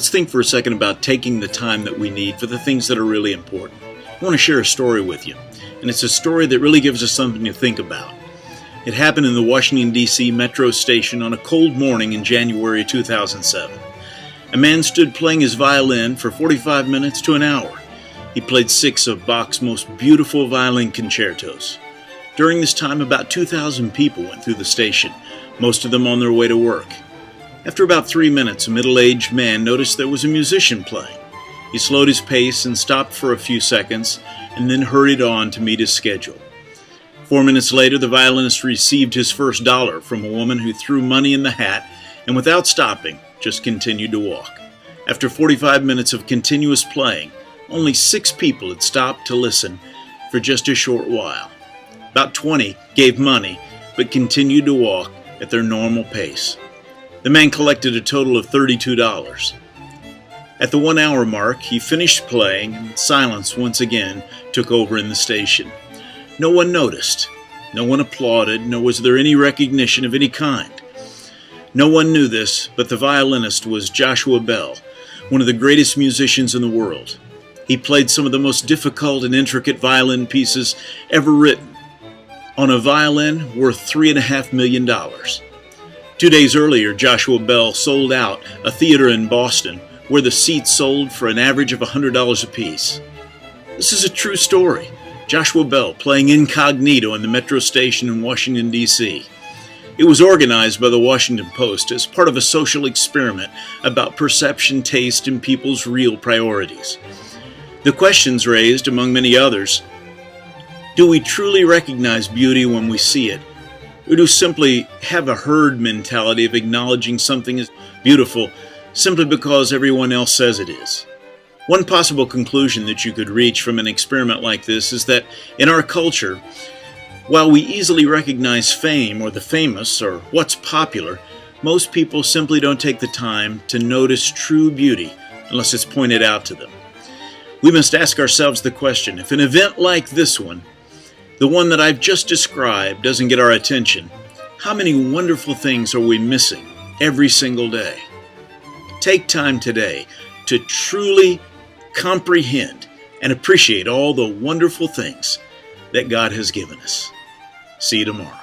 Let's think for a second about taking the time that we need for the things that are really important. I want to share a story with you, and it's a story that really gives us something to think about. It happened in the Washington, D.C. metro station on a cold morning in January 2007. A man stood playing his violin for 45 minutes to an hour. He played 6 of Bach's most beautiful violin concertos. During this time, about 2,000 people went through the station, most of them on their way to work. After about 3 minutes, a middle-aged man noticed there was a musician playing. He slowed his pace and stopped for a few seconds, and then hurried on to meet his schedule. 4 minutes later, the violinist received his first dollar from a woman who threw money in the hat and, without stopping, just continued to walk. After 45 minutes of continuous playing, only 6 people had stopped to listen for just a short while. About 20 gave money, but continued to walk at their normal pace. The man collected a total of $32. At the 1 hour mark, he finished playing, and silence once again took over in the station. No one noticed. No one applauded, nor was there any recognition of any kind. No one knew this, but the violinist was Joshua Bell, one of the greatest musicians in the world. He played some of the most difficult and intricate violin pieces ever written, on a violin worth $3.5 million. 2 days earlier, Joshua Bell sold out a theater in Boston where the seats sold for an average of $100 apiece. This is a true story. Joshua Bell playing incognito in the metro station in Washington, D.C. It was organized by the Washington Post as part of a social experiment about perception, taste, and people's real priorities. The questions raised, among many others, do we truly recognize beauty when we see it? Or do simply have a herd mentality of acknowledging something as beautiful simply because everyone else says it is? One possible conclusion that you could reach from an experiment like this is that in our culture, while we easily recognize fame or the famous or what's popular, most people simply don't take the time to notice true beauty unless it's pointed out to them. We must ask ourselves the question, if an event like this one, the one that I've just described, doesn't get our attention, how many wonderful things are we missing every single day? Take time today to truly comprehend and appreciate all the wonderful things that God has given us. See you tomorrow.